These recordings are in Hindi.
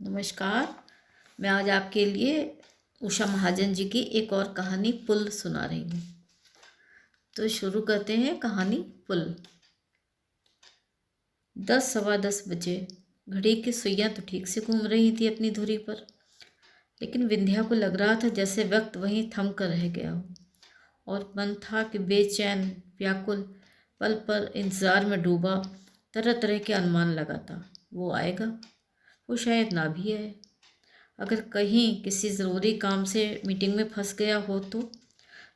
नमस्कार। मैं आज आपके लिए उषा महाजन जी की एक और कहानी पुल सुना रही हूँ। तो शुरू करते हैं कहानी पुल। 10 सवा 10 बजे घड़ी की सुइयाँ तो ठीक से घूम रही थी अपनी धुरी पर, लेकिन विंध्या को लग रहा था जैसे वक्त वहीं थम कर रह गया हो, और मन था कि बेचैन व्याकुल पल पर इंतज़ार में डूबा तरह तरह के अनुमान लगाता। वो आएगा, वो शायद ना भी आए। अगर कहीं किसी ज़रूरी काम से मीटिंग में फंस गया हो तो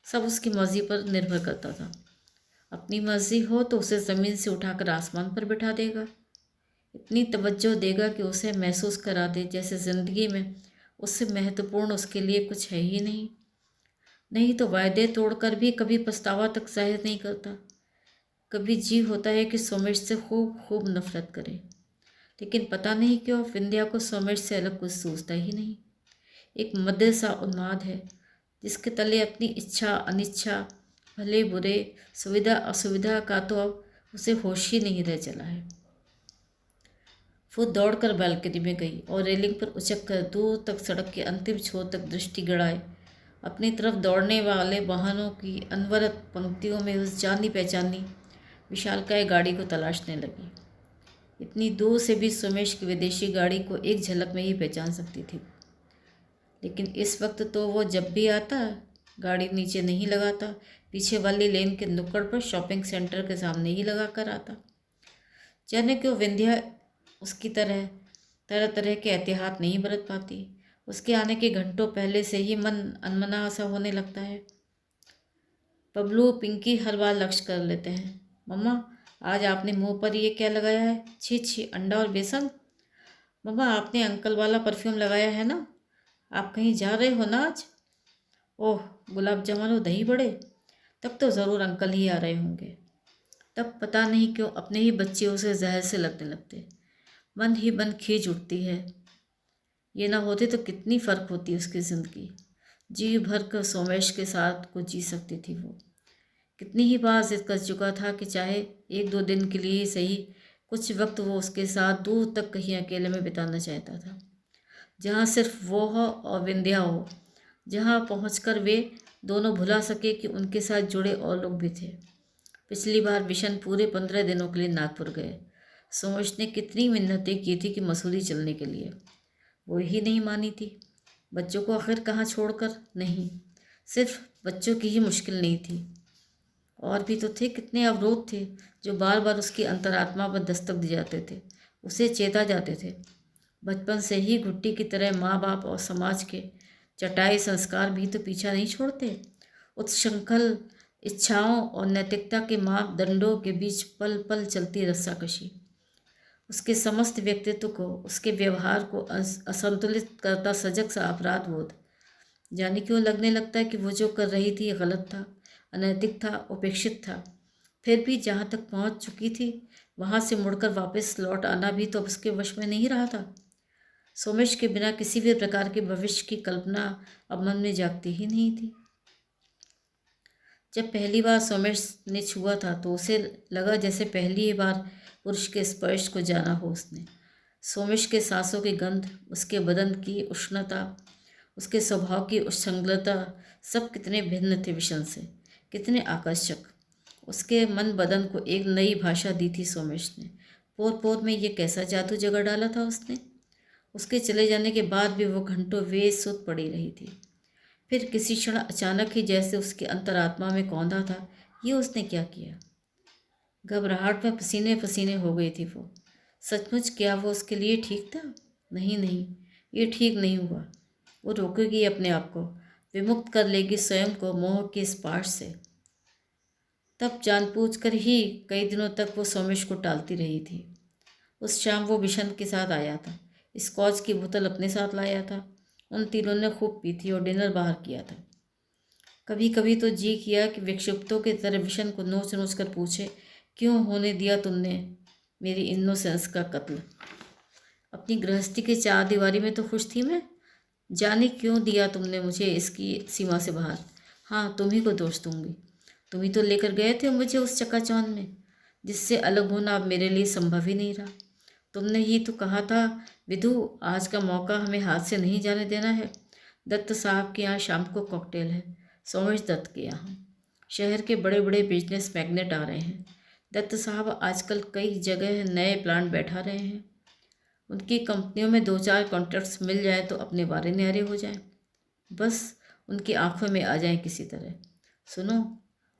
सब उसकी मर्ज़ी पर निर्भर करता था। अपनी मर्ज़ी हो तो उसे ज़मीन से उठाकर आसमान पर बिठा देगा, इतनी तवज्जो देगा कि उसे महसूस करा दे जैसे ज़िंदगी में उससे महत्वपूर्ण उसके लिए कुछ है ही नहीं। नहीं तो वायदे तोड़कर भी कभी पछतावा तक जाहिर नहीं करता। कभी जी होता है कि सोमेश से खूब खूब नफरत करे, लेकिन पता नहीं क्यों विंध्या को सोमेश से अलग कुछ सूझता ही नहीं। एक मध्य सा उन्माद है जिसके तले अपनी इच्छा अनिच्छा, भले बुरे, सुविधा असुविधा का तो अब उसे होश ही नहीं रह चला है। वो दौड़कर बालकनी में गई और रेलिंग पर उचक कर दूर तक सड़क के अंतिम छोर तक दृष्टि गड़ाए अपनी तरफ दौड़ने वाले वाहनों की अनवरत पंक्तियों में उस जानी पहचानी विशालकाय गाड़ी को तलाशने लगी। इतनी दूर से भी सुमेश की विदेशी गाड़ी को एक झलक में ही पहचान सकती थी, लेकिन इस वक्त तो वो जब भी आता गाड़ी नीचे नहीं लगाता, पीछे वाली लेन के नुक्कड़ पर शॉपिंग सेंटर के सामने ही लगा कर आता। जाने क्यों विंध्या उसकी तरह तरह तरह के एहतियात नहीं बरत पाती। उसके आने के घंटों पहले से ही मन अनमना सा होने लगता है। बबलू पिंकी हर बार लक्ष्य कर लेते हैं। मम्मा, आज आपने मुंह पर ये क्या लगाया है? छी छी, अंडा और बेसन। मम्मा, आपने अंकल वाला परफ्यूम लगाया है ना? आप कहीं जा रहे हो ना आज? ओह, गुलाब जामुन और दही बड़े। तब तो ज़रूर अंकल ही आ रहे होंगे। तब पता नहीं क्यों अपने ही बच्चे उसे जहर से लगने लगते। मन ही मन खींच उठती है। ये ना होते तो कितनी फ़र्क होती उसकी ज़िंदगी। जी भर कर सोमेश के साथ को जी सकती थी वो। कितनी ही बार जिद कर चुका था कि चाहे 1-2 दिन के लिए ही सही, कुछ वक्त वो उसके साथ दूर तक कहीं अकेले में बिताना चाहता था, जहाँ सिर्फ वो हो और विंध्या हो, जहाँ पहुंचकर वे दोनों भुला सके कि उनके साथ जुड़े और लोग भी थे। पिछली बार विशन पूरे 15 दिनों के लिए नागपुर गए। सोमेश ने कितनी मिन्नतें की थी कि मसूरी चलने के लिए, वो ही नहीं मानी थी। बच्चों को आखिर कहाँ छोड़कर? नहीं, सिर्फ बच्चों की ही मुश्किल नहीं थी, और भी तो थे कितने अवरोध थे जो बार बार उसकी अंतरात्मा पर दस्तक दे जाते थे, उसे चेता जाते थे। बचपन से ही घुट्टी की तरह माँ बाप और समाज के चटाई संस्कार भी तो पीछा नहीं छोड़ते। उत्संखल इच्छाओं और नैतिकता के मापदंडों के बीच पल पल चलती रस्साकशी उसके समस्त व्यक्तित्व को, उसके व्यवहार को असंतुलित करता सजग सा अपराध बोध। जाने क्यों लगने लगता है कि वो जो कर रही थी गलत था, अनैतिक था, उपेक्षित था। फिर भी जहाँ तक पहुँच चुकी थी वहाँ से मुड़कर वापस लौट आना भी तो अब उसके वश में नहीं रहा था। सोमेश के बिना किसी भी प्रकार के भविष्य की कल्पना अब मन में जागती ही नहीं थी। जब पहली बार सोमेश ने छुआ था तो उसे लगा जैसे पहली ही बार पुरुष के स्पर्श को जाना हो उसने। सोमेश के सांसों की गंध, उसके बदन की उष्णता, उसके स्वभाव की उच्छृंखलता, सब कितने भिन्न थे विशन से, कितने आकर्षक। उसके मन बदन को एक नई भाषा दी थी सोमेश ने। पोर पोर में ये कैसा जादू जगा डाला था उसने। उसके चले जाने के बाद भी वो घंटों वे सुध पड़ी रही थी। फिर किसी क्षण अचानक ही जैसे उसकी अंतरात्मा में कौंधा था, ये उसने क्या किया। घबराहट में पसीने पसीने हो गई थी वो। सचमुच क्या वो उसके लिए ठीक था? नहीं नहीं, ये ठीक नहीं हुआ। वो रोकेगी अपने आप को, विमुक्त कर लेगी स्वयं को मोह के स्पर्श से। तब जानबूझकर ही कई दिनों तक वो सोमेश को टालती रही थी। उस शाम वो बिशन के साथ आया था, स्कॉच की बोतल अपने साथ लाया था। उन तीनों ने खूब पी थी और डिनर बाहर किया था। कभी कभी तो जी किया कि विक्षिप्तों के तरह विशन को नोच नोच कर पूछे, क्यों होने दिया तुमने मेरी इनोसेंस का कत्ल? अपनी गृहस्थी के चार दीवारी में तो खुश थी मैं, जाने क्यों दिया तुमने मुझे इसकी सीमा से बाहर। हाँ, तुम ही को दोष दूंगी। तुम ही तो लेकर गए थे मुझे उस चकाचौंध में, जिससे अलग होना अब मेरे लिए संभव ही नहीं रहा। तुमने ही तो कहा था विधु, आज का मौका हमें हाथ से नहीं जाने देना है। दत्त साहब के यहाँ शाम को कॉकटेल है, सोमेश दत्त के यहाँ। शहर के बड़े बड़े बिजनेस मैग्नेट आ रहे हैं। दत्त साहब आजकल कई जगह नए प्लांट बैठा रहे हैं। उनकी कंपनियों में 2-4 कॉन्ट्रैक्ट्स मिल जाए तो अपने वारे न्यारे हो जाएं, बस उनकी आंखों में आ जाएं किसी तरह। सुनो,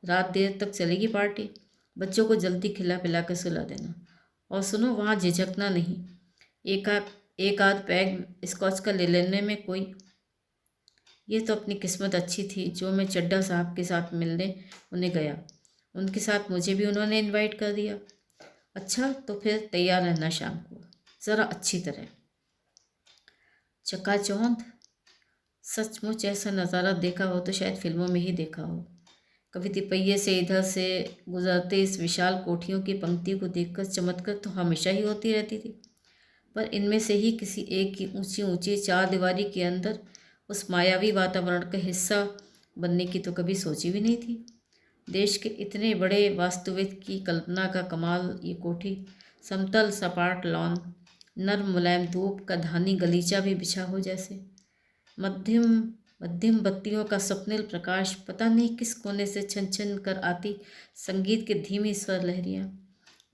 रात देर तक चलेगी पार्टी, बच्चों को जल्दी खिला पिला कर सुला देना। और सुनो, वहाँ झिझकना नहीं, एक आध पैग स्कॉच का ले लेने में कोई। ये तो अपनी किस्मत अच्छी थी जो मैं चड्ढा साहब के साथ मिलने उन्हें गया, उनके साथ मुझे भी उन्होंने इनवाइट कर दिया। अच्छा, तो फिर तैयार रहना शाम को, ज़रा अच्छी तरह। चकाचौंध। सचमुच ऐसा नज़ारा देखा हो तो शायद फिल्मों में ही देखा हो। कभी तिपहिये से इधर से गुजरते इस विशाल कोठियों की पंक्ति को देखकर चमत्कार तो हमेशा ही होती रहती थी, पर इनमें से ही किसी एक की ऊंची ऊंची चार दीवारी के अंदर उस मायावी वातावरण का हिस्सा बनने की तो कभी सोची भी नहीं थी। देश के इतने बड़े वास्तुविद की कल्पना का कमाल ये कोठी। समतल सपाट लॉन, नर्म मुलायम धूप का धानी गलीचा भी बिछा हो जैसे। मध्यम मध्यम बत्तियों का स्वप्निल प्रकाश, पता नहीं किस कोने से छन छन कर आती संगीत की धीमी स्वर लहरियाँ,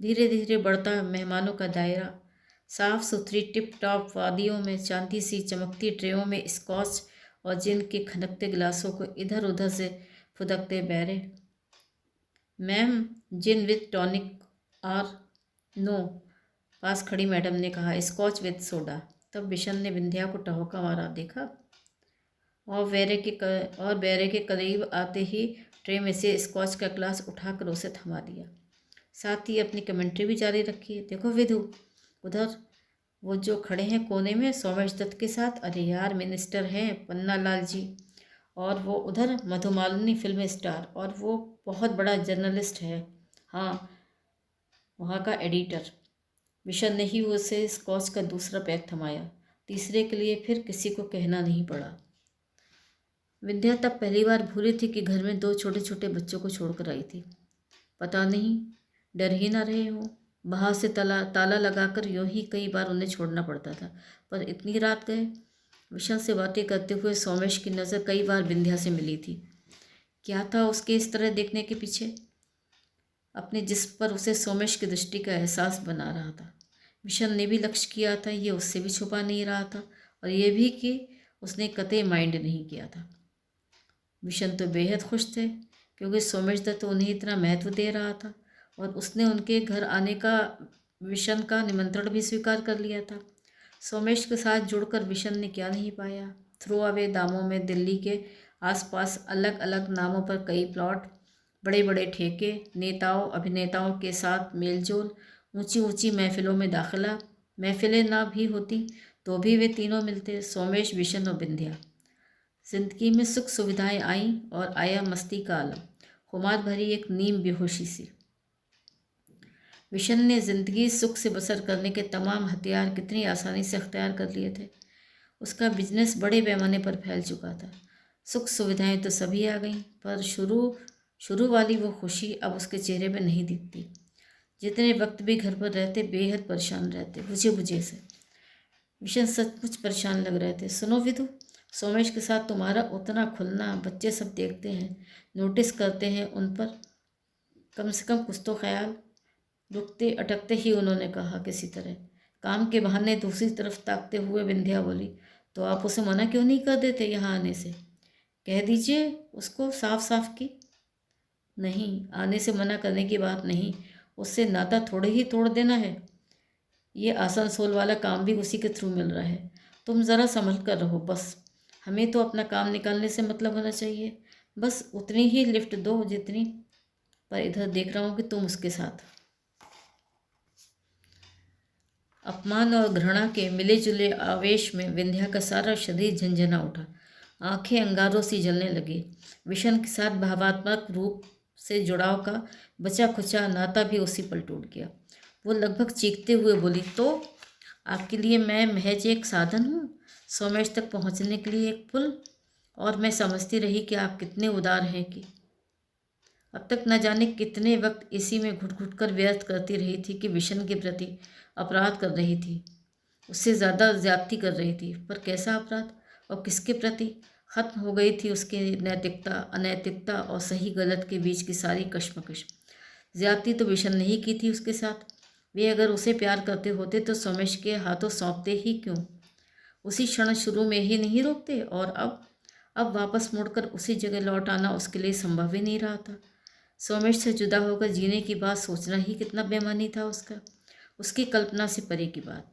धीरे धीरे बढ़ता मेहमानों का दायरा, साफ सुथरी टिप टॉप वादियों में चांदी सी चमकती ट्रेयों में स्कॉच और जिन के खनकते गिलासों को इधर उधर से फुदकते बैरे। मैम, जिन विद टॉनिक और नो, पास खड़ी मैडम ने कहा। Scotch with soda. तब बिशन ने विंध्या को टहोका मारा। देखा, और बैरे के करीब आते ही ट्रे में से स्कॉच का ग्लास उठाकर उसे थमा दिया। साथ ही अपनी कमेंट्री भी जारी रखी। देखो विधु, उधर वो जो खड़े हैं कोने में सोमेश दत्त के साथ, अरे यार मिनिस्टर हैं पन्ना लाल जी। और वो उधर मधुमालिनी फिल्म स्टार, और वो बहुत बड़ा जर्नलिस्ट है, हाँ, वहाँ का एडिटर। मिशन ने ही उसे स्कॉच का दूसरा पैक थमाया। तीसरे के लिए फिर किसी को कहना नहीं पड़ा। विंध्या तब पहली बार भूली थी कि घर में 2 छोटे छोटे बच्चों को छोड़कर आई थी। पता नहीं डर ही ना रहे हो। बाहर से ताला लगाकर यूँ ही कई बार उन्हें छोड़ना पड़ता था, पर इतनी रात गए। विशाल से बातें करते हुए सोमेश की नज़र कई बार विंध्या से मिली थी। क्या था उसके इस तरह देखने के पीछे? अपने जिस्म पर उसे सोमेश की दृष्टि का एहसास बना रहा था। विशाल ने भी लक्ष्य किया था, ये उससे भी छुपा नहीं रहा था, और ये भी कि उसने कतई माइंड नहीं किया था। विशन तो बेहद खुश थे क्योंकि सोमेश दत्त तो उन्हें इतना महत्व दे रहा था, और उसने उनके घर आने का विशन का निमंत्रण भी स्वीकार कर लिया था। सोमेश के साथ जुड़कर विशन ने क्या नहीं पाया। थ्रो अवे दामों में दिल्ली के आसपास अलग अलग नामों पर कई प्लॉट, बड़े बड़े ठेके, नेताओं अभिनेताओं के साथ मेलजोल, ऊंची ऊंची महफिलों में दाखिला। महफिलें ना भी होती तो भी वे तीनों मिलते, सोमेश, विशन और विंध्या। जिंदगी में सुख सुविधाएं आईं और आया मस्ती का आलम, खुमार भरी एक नीम बेहोशी सी। विशन ने जिंदगी सुख से बसर करने के तमाम हथियार कितनी आसानी से अख्तियार कर लिए थे। उसका बिजनेस बड़े पैमाने पर फैल चुका था। सुख सुविधाएं तो सभी आ गईं, पर शुरू वाली वो खुशी अब उसके चेहरे पर नहीं दिखती। जितने वक्त भी घर पर रहते बेहद परेशान रहते, बुझे बुझे से। विशन सचमुच परेशान लग रहे थे। सुनो विधु, सोमेश के साथ तुम्हारा उतना खुलना बच्चे सब देखते हैं, नोटिस करते हैं उन पर, कम से कम कुछ तो ख्याल। रुकते अटकते ही उन्होंने कहा किसी तरह। काम के बहाने दूसरी तरफ ताकते हुए विंध्या बोली, तो आप उसे मना क्यों नहीं कर देते यहाँ आने से? कह दीजिए उसको साफ साफ कि नहीं, आने से मना करने की बात नहीं, उससे नाता थोड़े ही तोड़ देना है। ये आसनसोल वाला काम भी उसी के थ्रू मिल रहा है। तुम ज़रा संभल कर रहो बस। हमें तो अपना काम निकालने से मतलब होना चाहिए, बस उतनी ही लिफ्ट दो जितनी, पर इधर देख रहा हूँ कि तुम उसके साथ। अपमान और घृणा के मिले जुले आवेश में विंध्या का सारा शरीर झंझना उठा, आंखें अंगारों सी जलने लगी। विशन के साथ भावात्मक रूप से जुड़ाव का बचा खुचा नाता भी उसी पल टूट गया। वो लगभग चीखते हुए बोली, तो आपके लिए मैं महज एक साधन हूँ, सोमेश तक पहुँचने के लिए एक पुल? और मैं समझती रही कि आप कितने उदार हैं कि अब तक न जाने कितने वक्त इसी में घुट घुट कर व्यर्थ करती रही थी कि विशन के प्रति अपराध कर रही थी। उससे ज़्यादा ज्यादती कर रही थी। पर कैसा अपराध और किसके प्रति? खत्म हो गई थी उसकी नैतिकता, अनैतिकता और सही गलत के बीच की सारी कश्मकश। ज्यादती तो विशन ने ही की थी उसके साथ। वे अगर उसे प्यार करते होते तो सोमेश के हाथों सौंपते ही क्यों? उसी क्षण शुरू में ही नहीं रोकते। और अब वापस मुड़कर उसी जगह लौट आना उसके लिए संभव ही नहीं रहा था। सोमेश से जुदा होकर जीने की बात सोचना ही कितना बेमानी था उसका, उसकी कल्पना से परे की बात।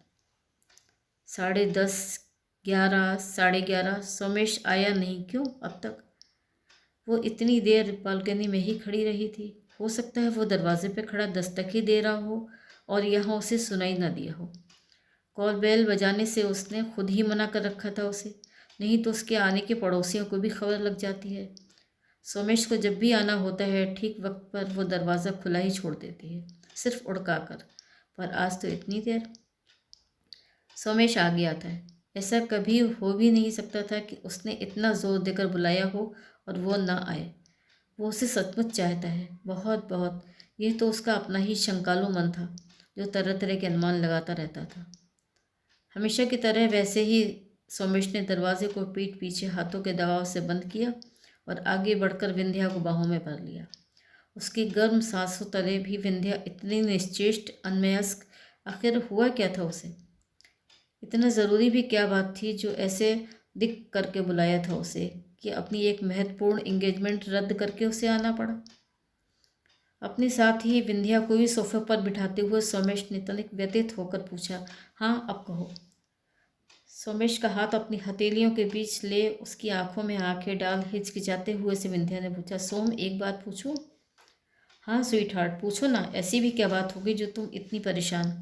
10:30, 11, 11:30 सोमेश आया नहीं। क्यों? अब तक वो इतनी देर बालकनी में ही खड़ी रही थी। हो सकता है वो दरवाजे पे खड़ा दस्तक ही दे रहा हो और यहाँ उसे सुनाई ना दिया हो। कॉल बेल बजाने से उसने खुद ही मना कर रखा था उसे, नहीं तो उसके आने के पड़ोसियों को भी खबर लग जाती है। सोमेश को जब भी आना होता है ठीक वक्त पर वो दरवाज़ा खुला ही छोड़ देती है, सिर्फ उड़का कर। पर आज तो इतनी देर। सोमेश आ गया था। ऐसा कभी हो भी नहीं सकता था कि उसने इतना जोर देकर बुलाया हो और वो ना आए। वो उसे सचमुच चाहता है, बहुत बहुत। ये तो उसका अपना ही शंकालु मन था जो तरह तरह के अनुमान लगाता रहता था। हमेशा की तरह वैसे ही सोमेश ने दरवाजे को पीठ पीछे हाथों के दबाव से बंद किया और आगे बढ़कर विंध्या को बाहों में भर लिया। उसकी गर्म सांसों तले भी विंध्या इतनी निश्चेष्ट, अनमयस्क। आखिर हुआ क्या था उसे? इतना ज़रूरी भी क्या बात थी जो ऐसे दिख करके बुलाया था उसे कि अपनी एक महत्वपूर्ण इंगेजमेंट रद्द करके उसे आना पड़ा? अपने साथ ही विंध्या को भी सोफे पर बिठाते हुए सोमेश ने तनिक व्यथित होकर पूछा, हाँ अब कहो। सोमेश का हाथ अपनी हथेलियों के बीच ले उसकी आंखों में आंखें डाल हिचकिचाते हुए से विंध्या ने पूछा, सोम एक बात पूछूं? हाँ स्वीट हार्ट पूछो ना, ऐसी भी क्या बात होगी जो तुम इतनी परेशान?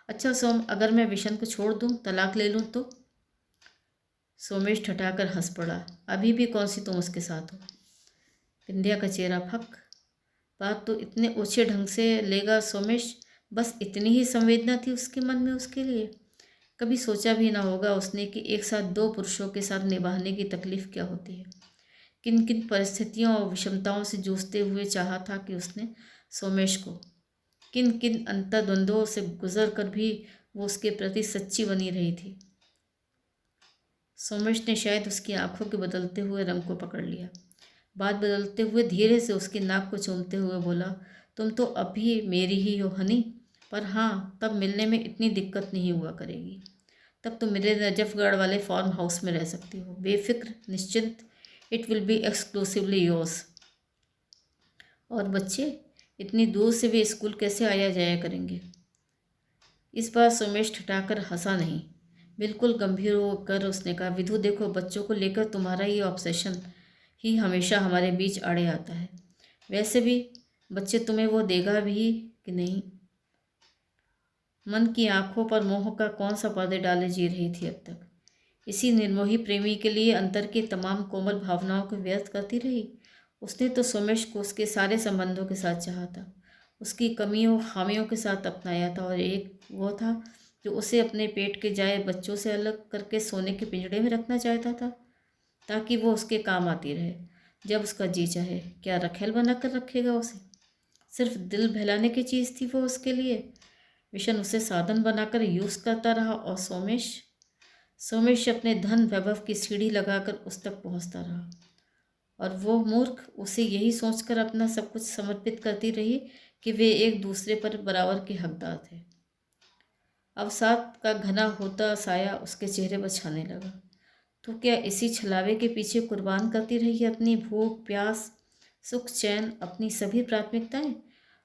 अच्छा सोम, अगर मैं विशन को छोड़ दूं, तलाक ले लूं तो? सोमेश ठठाकर हंस पड़ा, अभी भी कौन सी तुम उसके साथ हो? विंध्या का चेहरा फक। बात तो इतने ऊंचे ढंग से लेगा सोमेश, बस इतनी ही संवेदना थी उसके मन में उसके लिए। कभी सोचा भी ना होगा उसने कि एक साथ दो पुरुषों के साथ निभाने की तकलीफ क्या होती है। किन किन परिस्थितियों और विषमताओं से जूझते हुए चाहा था कि उसने सोमेश को, किन किन अंतर्द्वंद्वों से गुजर कर भी वो उसके प्रति सच्ची बनी रही थी। सोमेश ने शायद उसकी आंखों के बदलते हुए रंग को पकड़ लिया। बात बदलते हुए धीरे से उसकी नाक को चूमते हुए बोला, तुम तो अब भी मेरी ही हो हनी, पर हाँ तब मिलने में इतनी दिक्कत नहीं हुआ करेगी। तब तो मेरे नजफगढ़ वाले फार्म हाउस में रह सकती हो, बेफिक्र, निश्चिंत। It will be exclusively yours. और बच्चे, इतनी दूर से वे स्कूल कैसे आया जाया करेंगे? इस बार सोमेश ठठाकर हंसा नहीं, बिल्कुल गंभीर होकर उसने कहा, विधु देखो, बच्चों को लेकर तुम्हारा ये ऑब्सेशन ही हमेशा हमारे बीच अड़े आता है। वैसे भी बच्चे तुम्हें वो देगा भी कि नहीं? मन की आंखों पर मोह का कौन सा पर्दे डाले जी रही थी अब तक। इसी निर्मोही प्रेमी के लिए अंतर की तमाम कोमल भावनाओं को व्यर्थ करती रही। उसने तो सोमेश को उसके सारे संबंधों के साथ चाहा था, उसकी कमियों खामियों के साथ अपनाया था, और एक वो था जो उसे अपने पेट के जाए बच्चों से अलग करके सोने के पिंजड़े में रखना चाहता था ताकि वो उसके काम आती रहे जब उसका जी चाहे। क्या रखेल बना कर रखेगा उसे? सिर्फ दिल बहलाने की चीज़ थी वो उसके लिए। विशन उसे साधन बनाकर यूज़ करता रहा और सोमेश अपने धन वैभव की सीढ़ी लगाकर उस तक पहुंचता रहा, और वो मूर्ख उसे यही सोचकर अपना सब कुछ समर्पित करती रही कि वे एक दूसरे पर बराबर के हकदार थे। अवसाद का घना होता साया उसके चेहरे पर छाने लगा। तो क्या इसी छलावे के पीछे कुर्बान करती रही अपनी भूख प्यास, सुख चैन, अपनी सभी प्राथमिकताएं?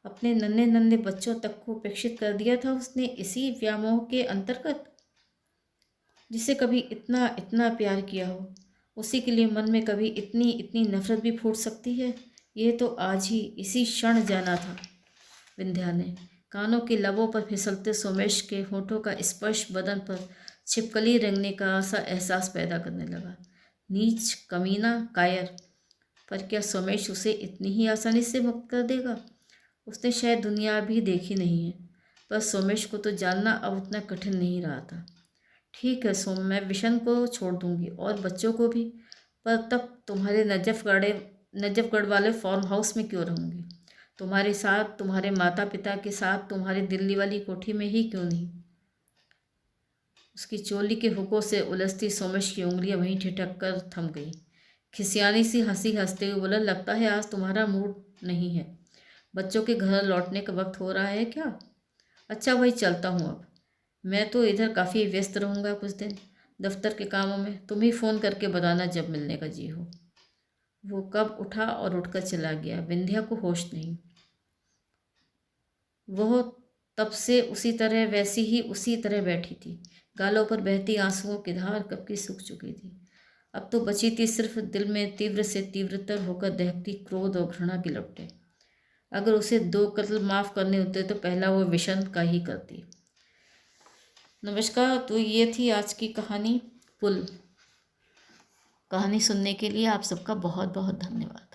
अपने नन्हे नन्हे बच्चों तक को उपेक्षित कर दिया था उसने इसी व्यामोह के अंतर्गत? जिसे कभी इतना इतना प्यार किया हो, उसी के लिए मन में कभी इतनी इतनी नफरत भी फूट सकती है? ये तो आज ही इसी क्षण जाना था। विंध्या ने कानों के लबों पर फिसलते सोमेश के होठों का स्पर्श बदन पर छिपकली रेंगने का सा एहसास पैदा करने लगा। नीच, कमीना, कायर। पर क्या सोमेश उसे इतनी ही आसानी से मुक्त कर देगा? उसने शायद दुनिया भी देखी नहीं है, पर सोमेश को तो जानना अब उतना कठिन नहीं रहा था। ठीक है सोम, मैं विशन को छोड़ दूंगी और बच्चों को भी, पर तब तुम्हारे नजफगढ़ वाले फार्म हाउस में क्यों रहूँगी? तुम्हारे साथ, तुम्हारे माता पिता के साथ, तुम्हारी दिल्ली वाली कोठी में ही क्यों नहीं? उसकी चोली के हुकों से उलझती सोमेश की उंगलियां वहीं ठिठक कर थम गई। खिसियानी सी हंसी हंसते हुए बोला, लगता है आज तुम्हारा मूड नहीं है। बच्चों के घर लौटने का वक्त हो रहा है क्या? अच्छा भाई, चलता हूँ अब। मैं तो इधर काफ़ी व्यस्त रहूँगा कुछ दिन दफ्तर के कामों में। तुम ही फ़ोन करके बताना जब मिलने का जी हो। वो कब उठा और उठकर चला गया। विंध्या को होश नहीं। वह तब से उसी तरह बैठी थी। गालों पर बहती आंसुओं की धार कब की सूख चुकी थी। अब तो बची थी सिर्फ दिल में तीव्र से तीव्रतर होकर दहकती क्रोध और घृणा की लपटें। अगर उसे 2 कत्ल माफ़ करने होते तो पहला वो विशंत का ही करती। नमस्कार, तो ये थी आज की कहानी पुल। कहानी सुनने के लिए आप सबका बहुत बहुत धन्यवाद।